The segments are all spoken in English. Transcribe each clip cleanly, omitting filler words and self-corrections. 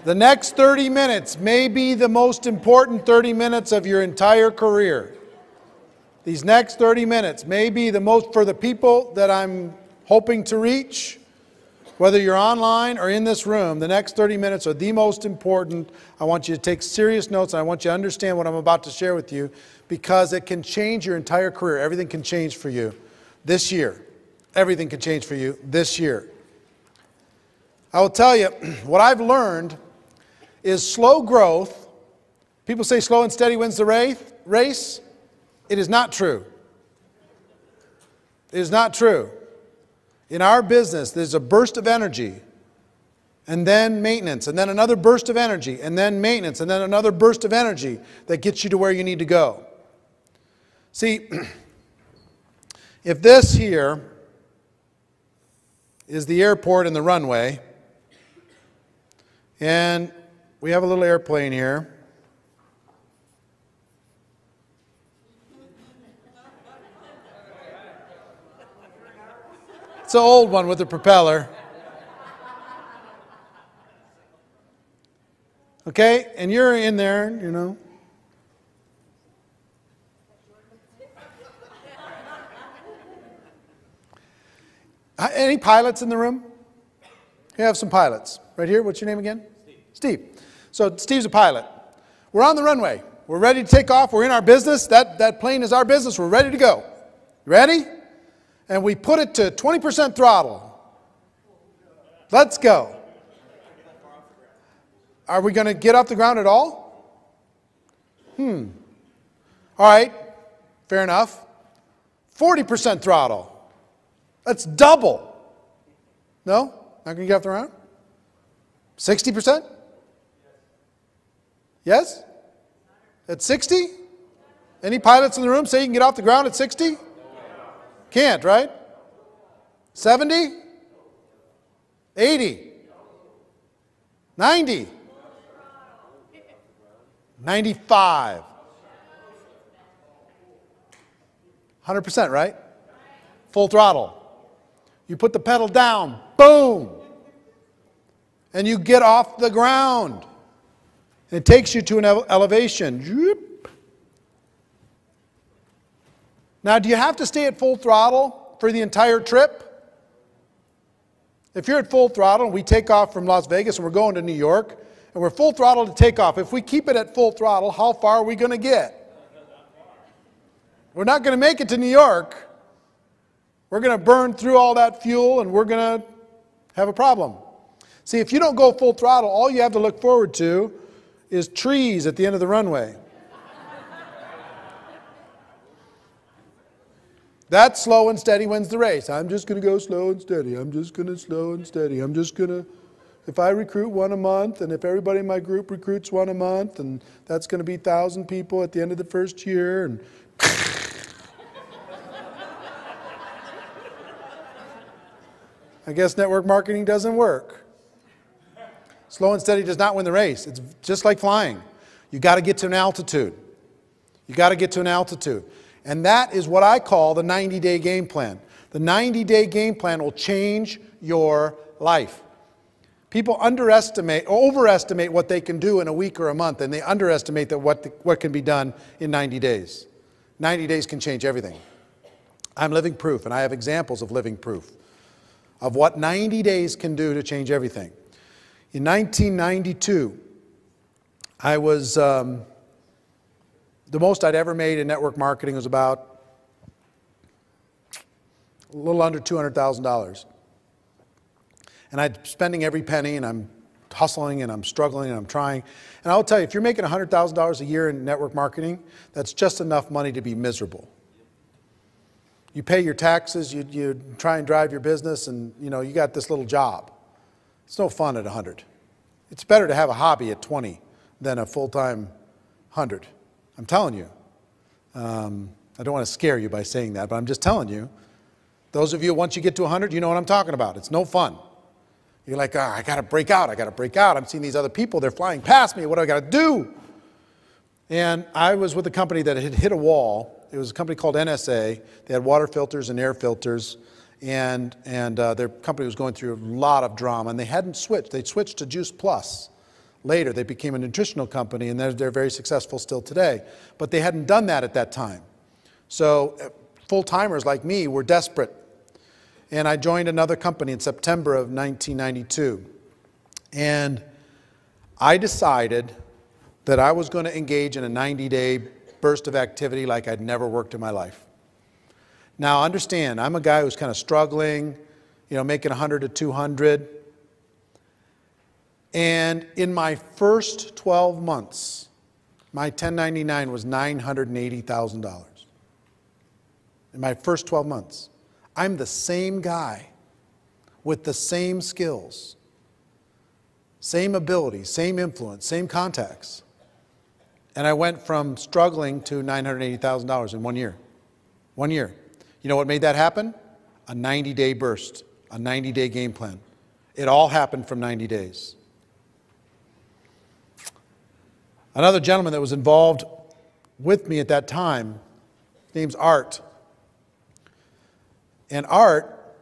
The next 30 minutes may be the most important 30 minutes of your entire career. These next 30 minutes may be the most, for the people that I'm hoping to reach, whether you're online or in this room, the next 30 minutes are the most important. I want you to take serious notes, and I want you to understand what I'm about to share with you, because it can change your entire career. Everything can change for you this year. Everything can change for you this year. I will tell you, what I've learned is slow growth. People say slow and steady wins the race. It is not true. It is not true. In our business, there's a burst of energy, and then maintenance, and then another burst of energy, and then maintenance, and then another burst of energy that gets you to where you need to go. See, if this here is the airport and the runway, and we have a little airplane here. It's an old one with a propeller. Okay, and you're in there, you know. Any pilots in the room? We have some pilots. Right here, what's your name again? Steve. So Steve's a pilot. We're on the runway. We're ready to take off. We're in our business. That plane is our business. We're ready to go. Ready? And we put it to 20% throttle. Let's go. Are we going to get off the ground at all? All right. Fair enough. 40% throttle. That's double. No? Not going to get off the ground? 60%? Yes? At 60? Any pilots in the room say you can get off the ground at 60? Can't, right? 70? 80? 90? 95? 100%, right? Full throttle. You put the pedal down, boom! And you get off the ground. And it takes you to an elevation. Now, do you have to stay at full throttle for the entire trip? If you're at full throttle and we take off from Las Vegas and we're going to New York, and we're full throttle to take off, if we keep it at full throttle, how far are we going to get? We're not going to make it to New York. We're going to burn through all that fuel and we're going to have a problem. See, if you don't go full throttle, all you have to look forward to is trees at the end of the runway. That slow and steady wins the race. I'm just going to go slow and steady. I'm just going to slow and steady. I'm just going to, if I recruit one a month, and if everybody in my group recruits one a month, and that's going to be 1,000 people at the end of the first year, and I guess network marketing doesn't work. Slow and steady does not win the race. It's just like flying. You got to get to an altitude. You got to get to an altitude. And that is what I call the 90-day game plan. The 90-day game plan will change your life. People underestimate or overestimate what they can do in a week or a month, and they underestimate that what can be done in 90 days. 90 days can change everything. I'm living proof, and I have examples of living proof of what 90 days can do to change everything. In 1992, I was, the most I'd ever made in network marketing was about a little under $200,000. And I'm spending every penny, and I'm hustling, and I'm struggling, and I'm trying. And I'll tell you, if you're making $100,000 a year in network marketing, that's just enough money to be miserable. You pay your taxes, you try and drive your business, and you got this little job. It's no fun at 100. It's better to have a hobby at 20 than a full-time 100. I'm telling you. I don't want to scare you by saying that, but I'm just telling you. Those of you, once you get to 100, you know what I'm talking about. It's no fun. You're like, I got to break out. I got to break out. I'm seeing these other people. They're flying past me. What do I got to do? And I was with a company that had hit a wall. It was a company called NSA. They had water filters and air filters. And their company was going through a lot of drama. And they hadn't switched. They'd switched to Juice Plus later. They became a nutritional company, and they're very successful still today. But they hadn't done that at that time. So full-timers like me were desperate. And I joined another company in September of 1992. And I decided that I was going to engage in a 90-day burst of activity like I'd never worked in my life. Now, understand, I'm a guy who's kind of struggling, making 100 to 200. And in my first 12 months, my 1099 was $980,000. In my first 12 months. I'm the same guy with the same skills, same abilities, same influence, same contacts. And I went from struggling to $980,000 in 1 year. 1 year. You know what made that happen? A 90-day burst, a 90-day game plan. It all happened from 90 days. Another gentleman that was involved with me at that time, his name's Art. And Art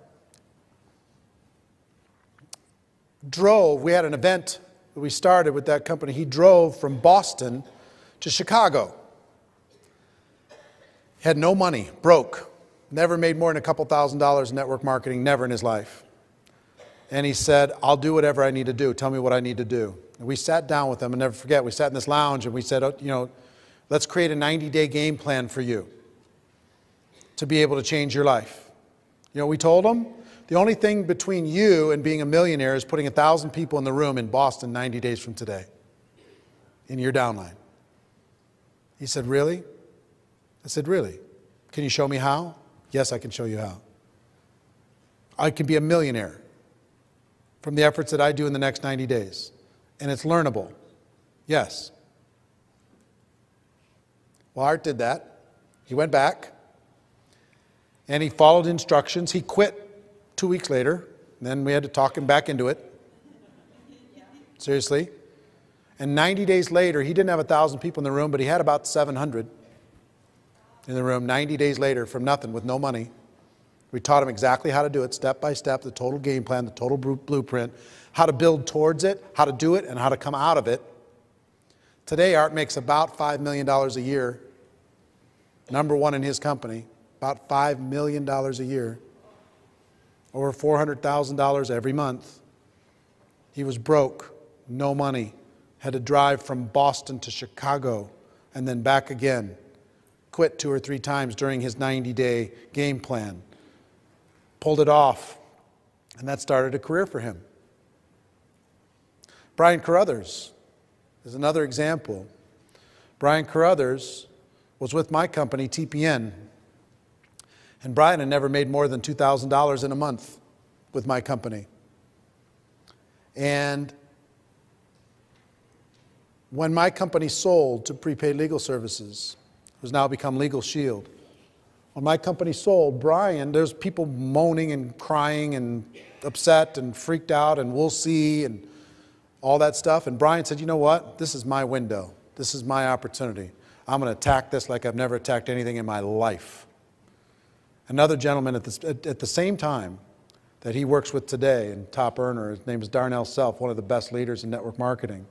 drove, we had an event that we started with that company. He drove from Boston to Chicago. Had no money, broke, never made more than a couple $1,000s in network marketing, never in his life. And he said, I'll do whatever I need to do. Tell me what I need to do. And we sat down with him, and never forget, we sat in this lounge and we said, let's create a 90-day game plan for you to be able to change your life. You know what we told him? The only thing between you and being a millionaire is putting 1,000 people in the room in Boston 90 days from today in your downline. He said, really? I said, really? Can you show me how? Yes, I can show you how. I can be a millionaire from the efforts that I do in the next 90 days. And it's learnable. Yes. Well, Art did that. He went back and he followed instructions. He quit 2 weeks later. Then we had to talk him back into it. Seriously. And 90 days later, he didn't have 1,000 people in the room, but he had about 700 in the room 90 days later from nothing, with no money. We taught him exactly how to do it, step by step, the total game plan, the total blueprint, how to build towards it, how to do it, and how to come out of it. Today, Art makes about $5 million a year. #1 in his company, about $5 million a year. Over $400,000 every month. He was broke, no money, had to drive from Boston to Chicago and then back again. Quit 2 or 3 times during his 90-day game plan. Pulled it off, and that started a career for him. Brian Carruthers is another example. Brian Carruthers was with my company, TPN, and Brian had never made more than $2,000 in a month with my company. And when my company sold to Prepaid Legal Services, who's now become Legal Shield, when my company sold, Brian, there's people moaning and crying and upset and freaked out and we'll see and all that stuff. And Brian said, you know what? This is my window. This is my opportunity. I'm going to attack this like I've never attacked anything in my life. Another gentleman at the same time that he works with today, and top earner, his name is Darnell Self, one of the best leaders in network marketing,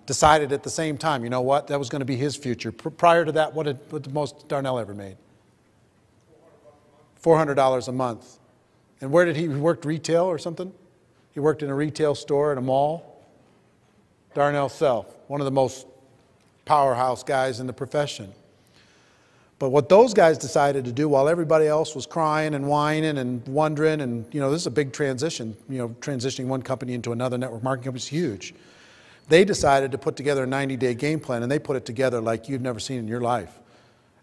decided at the same time, you know what? That was going to be his future. Prior to that, what the most Darnell ever made? $400 a month. And where did he work? Retail or something? He worked in a retail store in a mall. Darnell Self, one of the most powerhouse guys in the profession. But what those guys decided to do while everybody else was crying and whining and wondering, and this is a big transition, transitioning one company into another network marketing company is huge. They decided to put together a 90-day game plan, and they put it together like you've never seen in your life.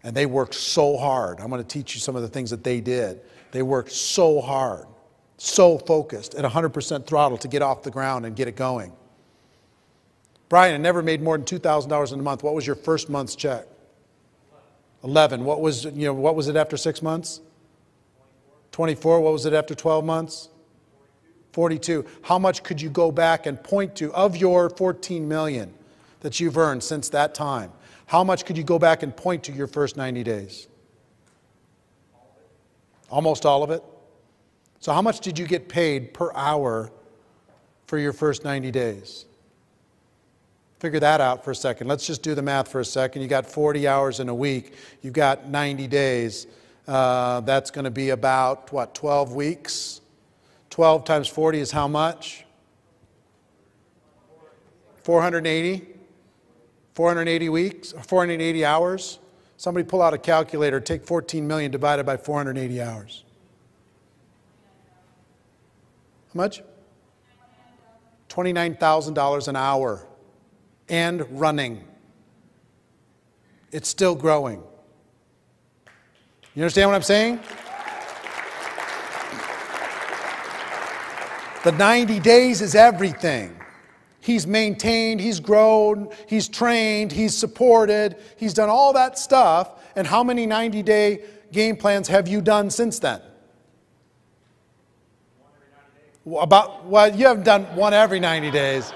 And they worked so hard. I'm going to teach you some of the things that they did. They worked so hard, so focused, at 100% throttle to get off the ground and get it going. Brian had never made more than $2,000 in a month. What was your first month's check? 11. What was it after 6 months? 24. What was it after 12 months? 42. How much could you go back and point to of your 14 million that you've earned since that time? How much could you go back and point to your first 90 days? Almost all of it. So how much did you get paid per hour for your first 90 days? Figure that out for a second. Let's just do the math for a second. You got 40 hours in a week. You've got 90 days. That's going to be about, what, 12 weeks? 12 times 40 is how much? 480? 480 weeks? 480 hours? Somebody pull out a calculator. Take 14 million divided by 480 hours. How much? $29,000 an hour. And running. It's still growing. You understand what I'm saying? The 90 days is everything. He's maintained, he's grown, he's trained, he's supported, he's done all that stuff. And how many 90-day game plans have you done since then? Well, you haven't done one every 90 days.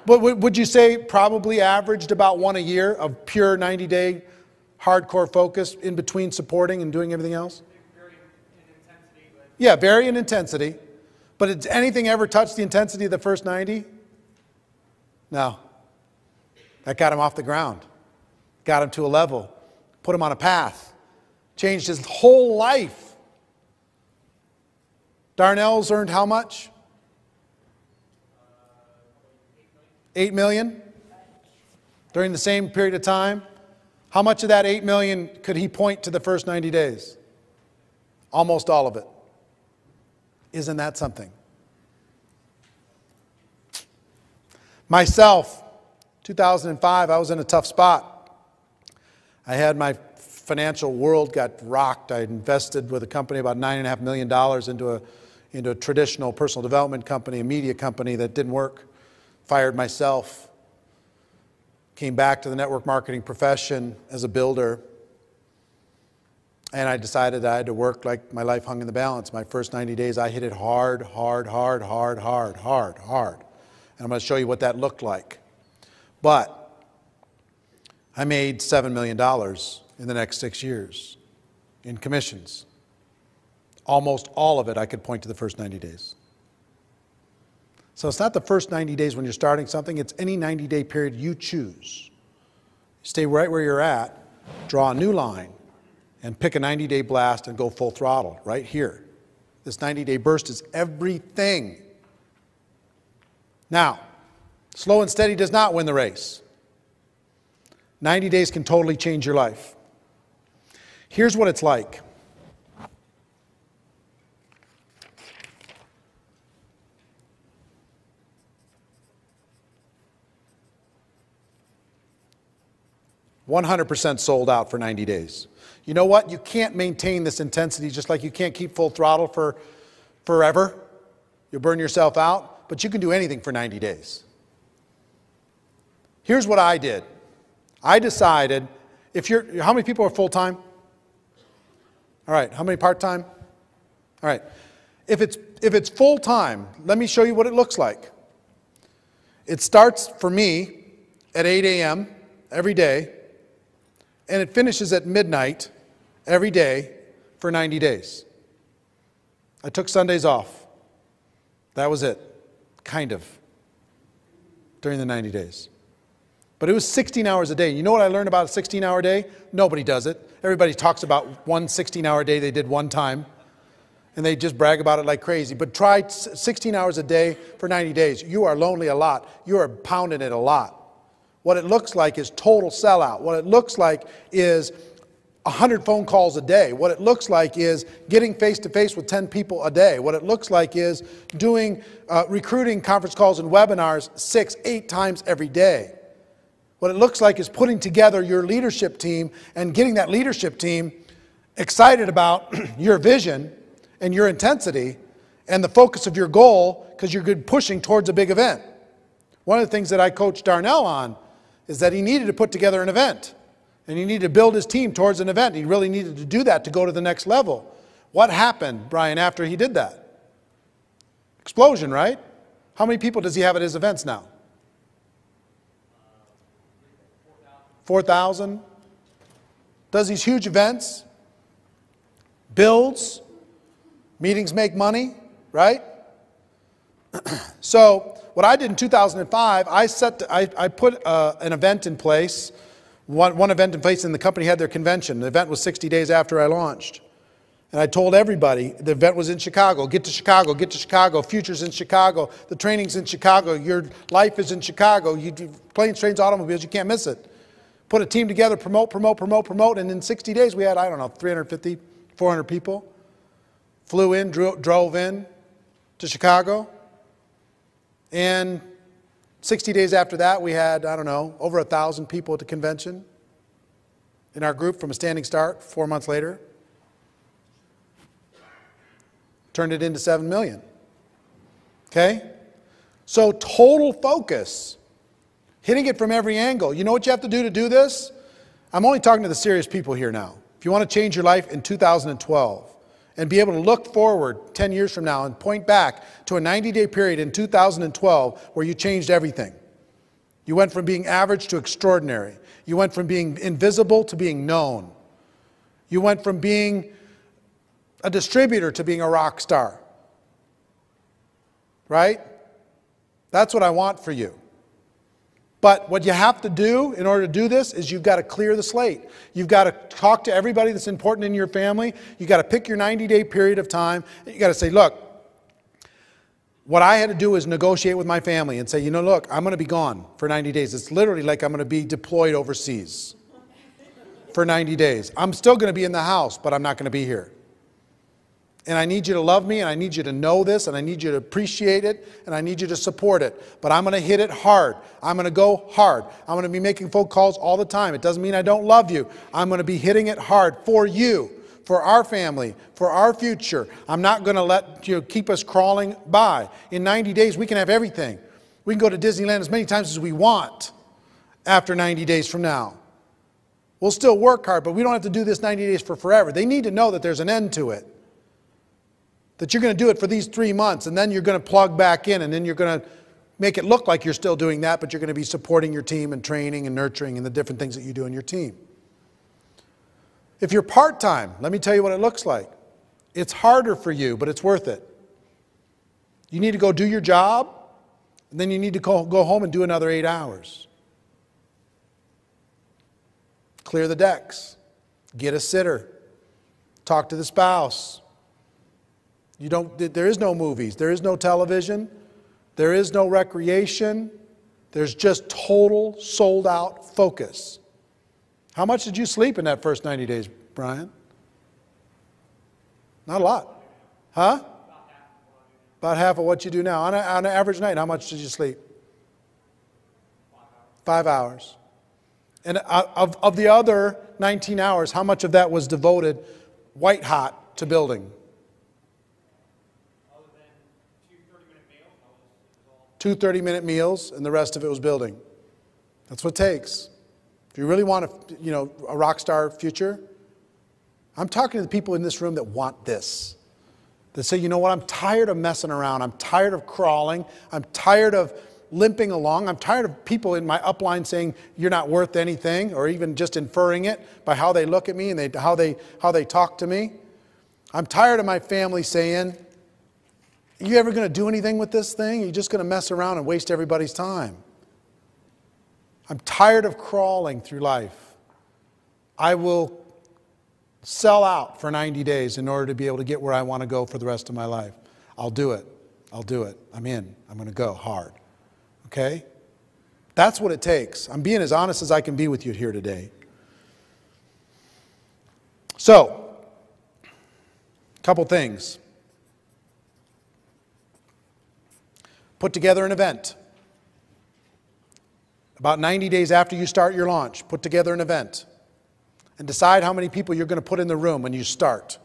But would you say probably averaged about one a year of pure 90-day hardcore focus in between supporting and doing everything else? Vary in intensity. Yeah, vary in intensity. But did anything ever touch the intensity of the first 90? No. That got him off the ground. Got him to a level. Put him on a path. Changed his whole life. Darnell's earned how much? 8 million during the same period of time. How much of that 8 million could he point to the first 90 days? Almost all of it. Isn't that something? Myself, 2005, I was in a tough spot. I had my financial world got rocked. I invested with a company about $9.5 million into a traditional personal development company, a media company that didn't work. Fired myself. Came back to the network marketing profession as a builder. And I decided I had to work like my life hung in the balance. My first 90 days, I hit it hard. And I'm going to show you what that looked like. But I made $7 million in the next 6 years in commissions. Almost all of it I could point to the first 90 days. So it's not the first 90 days when you're starting something, it's any 90-day period you choose. Stay right where you're at, draw a new line, and pick a 90-day blast and go full throttle right here. This 90-day burst is everything. Now, slow and steady does not win the race. 90 days can totally change your life. Here's what it's like. $100% sold out for 90 days. You know what? You can't maintain this intensity just like you can't keep full throttle for forever. You'll burn yourself out, but you can do anything for 90 days. Here's what I did. I decided, how many people are full-time? All right, how many part-time? All right. If it's full-time, let me show you what it looks like. It starts for me at 8 a.m. every day, and it finishes at midnight every day for 90 days. I took Sundays off. That was it, kind of, during the 90 days. But it was 16 hours a day. You know what I learned about a 16-hour day? Nobody does it. Everybody talks about one 16-hour day they did one time, and they just brag about it like crazy. But try 16 hours a day for 90 days. You are lonely a lot. You are pounding it a lot. What it looks like is total sellout. What it looks like is 100 phone calls a day. What it looks like is getting face-to-face with 10 people a day. What it looks like is doing recruiting conference calls and webinars 6, 8 times every day. What it looks like is putting together your leadership team and getting that leadership team excited about your vision and your intensity and the focus of your goal because you're good pushing towards a big event. One of the things that I coached Darnell on is that he needed to put together an event. And he needed to build his team towards an event. He really needed to do that to go to the next level. What happened, Brian, after he did that? Explosion, right? How many people does he have at his events now? 4,000. Does these huge events. Builds. Meetings make money, right? So what I did in 2005, I put an event in place, one event in place, and the company had their convention. The event was 60 days after I launched. And I told everybody, the event was in Chicago. Get to Chicago, get to Chicago. Future's in Chicago. The training's in Chicago. Your life is in Chicago. You do planes, trains, automobiles. You can't miss it. Put a team together, promote. And in 60 days, we had, I don't know, 350, 400 people. Flew in, drove in to Chicago. And 60 days after that, we had, I don't know, over 1,000 people at the convention in our group from a standing start 4 months later. Turned it into 7 million. Okay? So total focus. Hitting it from every angle. You know what you have to do this? I'm only talking to the serious people here now. If you want to change your life in 2012 and be able to look forward 10 years from now and point back to a 90-day period in 2012 where you changed everything. You went from being average to extraordinary. You went from being invisible to being known. You went from being a distributor to being a rock star. Right? That's what I want for you. But what you have to do in order to do this is you've got to clear the slate. You've got to talk to everybody that's important in your family. You've got to pick your 90-day period of time. You've got to say, look, what I had to do is negotiate with my family and say, you know, look, I'm going to be gone for 90 days. It's literally like I'm going to be deployed overseas for 90 days. I'm still going to be in the house, but I'm not going to be here. And I need you to love me, and I need you to know this, and I need you to appreciate it, and I need you to support it. But I'm going to hit it hard. I'm going to go hard. I'm going to be making phone calls all the time. It doesn't mean I don't love you. I'm going to be hitting it hard for you, for our family, for our future. I'm not going to let you keep us crawling by. In 90 days, we can have everything. We can go to Disneyland as many times as we want after 90 days from now. We'll still work hard, but we don't have to do this 90 days for forever. They need to know that there's an end to it. That you're going to do it for these 3 months, and then you're going to plug back in, and then you're going to make it look like you're still doing that, but you're going to be supporting your team and training and nurturing and the different things that you do in your team. If you're part-time, let me tell you what it looks like. It's harder for you, but it's worth it. You need to go do your job, and then you need to go home and do another 8 hours. Clear the decks. Get a sitter. Talk to the spouse. There is no movies. There is no television. There is no recreation. There's just total sold-out focus. How much did you sleep in that first 90 days, Brian? Not a lot. Huh? About half of what you do now. On an average night, how much did you sleep? 5 hours. And of the other 19 hours, how much of that was devoted white hot to building? 2 30-minute meals, and the rest of it was building. That's what it takes. If you really want a rock star future, I'm talking to the people in this room that want this. That say, you know what, I'm tired of messing around. I'm tired of crawling. I'm tired of limping along. I'm tired of people in my upline saying you're not worth anything, or even just inferring it by how they look at me and how they talk to me. I'm tired of my family saying, are you ever going to do anything with this thing? You're just going to mess around and waste everybody's time. I'm tired of crawling through life. I will sell out for 90 days in order to be able to get where I want to go for the rest of my life. I'll do it. I'll do it. I'm in. I'm going to go hard. Okay? That's what it takes. I'm being as honest as I can be with you here today. So, a couple things. Put together an event. About 90 days after you start your launch, put together an event. And decide how many people you're going to put in the room when you start.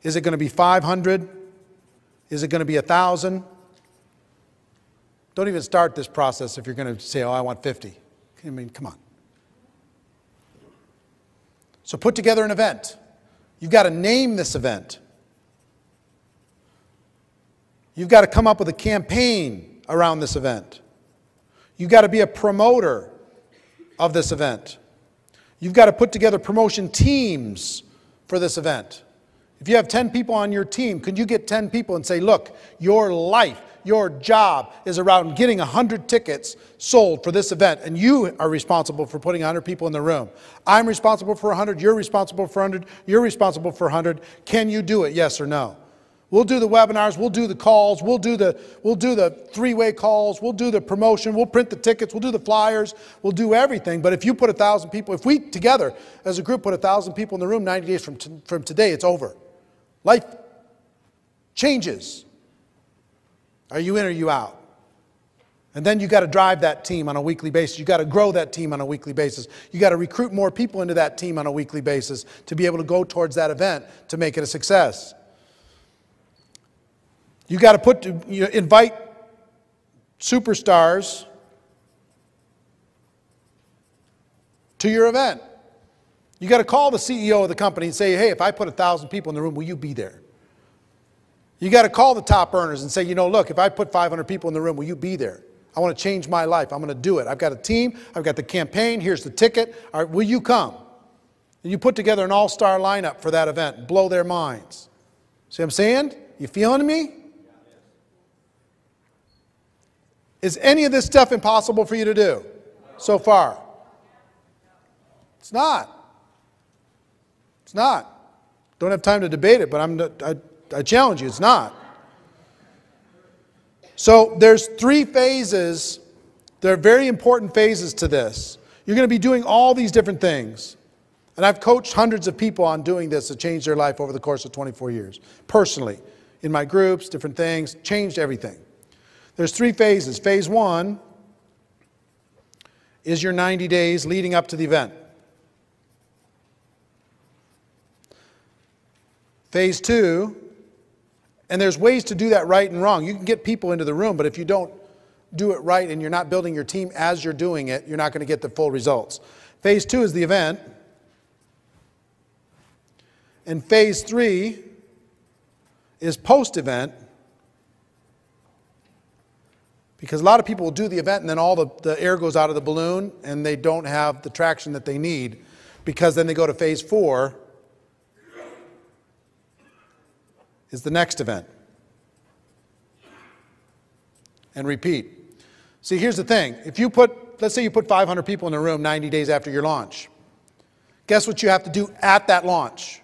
Is it going to be 500? Is it going to be 1,000? Don't even start this process if you're going to say, oh, I want 50. I mean, come on. So put together an event. You've got to name this event. You've got to come up with a campaign around this event. You've got to be a promoter of this event. You've got to put together promotion teams for this event. If you have 10 people on your team, could you get 10 people and say, look, your life, your job is around getting 100 tickets sold for this event, and you are responsible for putting 100 people in the room. I'm responsible for 100, you're responsible for 100, you're responsible for 100. Can you do it, yes or no? We'll do the webinars, we'll do the calls, we'll do the three-way calls, we'll do the promotion, we'll print the tickets, we'll do the flyers, we'll do everything. But if you put 1,000 people, if we together as a group put 1,000 people in the room 90 days from today, it's over. Life changes. Are you in or are you out? And then you got to drive that team on a weekly basis. You got to grow that team on a weekly basis. You got to recruit more people into that team on a weekly basis to be able to go towards that event to make it a success. You got to invite superstars to your event. You got to call the CEO of the company and say, hey, if I put 1,000 people in the room, will you be there? You got to call the top earners and say, you know, look, if I put 500 people in the room, will you be there? I want to change my life. I'm going to do it. I've got a team. I've got the campaign. Here's the ticket. All right, will you come? And you put together an all-star lineup for that event and blow their minds. See what I'm saying? You feeling me? Is any of this stuff impossible for you to do so far? It's not. It's not. Don't have time to debate it, but I challenge you, it's not. So there's 3 phases. There are very important phases to this. You're going to be doing all these different things. And I've coached hundreds of people on doing this to change their life over the course of 24 years. Personally, in my groups, different things, changed everything. There's 3 phases. Phase 1 is your 90 days leading up to the event. Phase 2, and there's ways to do that right and wrong. You can get people into the room, but if you don't do it right and you're not building your team as you're doing it, you're not going to get the full results. Phase 2 is the event. And phase 3 is post-event. Because a lot of people will do the event and then all the air goes out of the balloon and they don't have the traction that they need, because then they go to phase 4 is the next event. And repeat. See, here's the thing. If you put, let's say you put 500 people in a room 90 days after your launch. Guess what you have to do at that launch?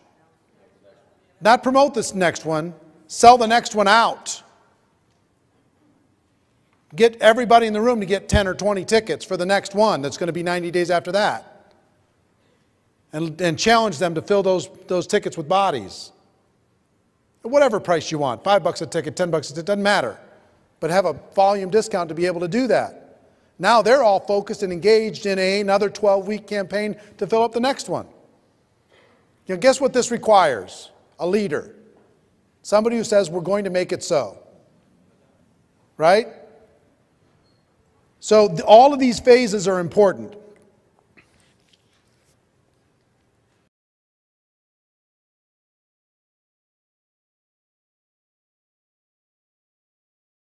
Not promote this next one, sell the next one out. Get everybody in the room to get 10 or 20 tickets for the next one that's going to be 90 days after that. And challenge them to fill those tickets with bodies. Whatever price you want, $5 a ticket, $10 a ticket, doesn't matter. But have a volume discount to be able to do that. Now they're all focused and engaged in another 12-week campaign to fill up the next one. You know, guess what this requires? A leader. Somebody who says, we're going to make it so. Right? So all of these phases are important.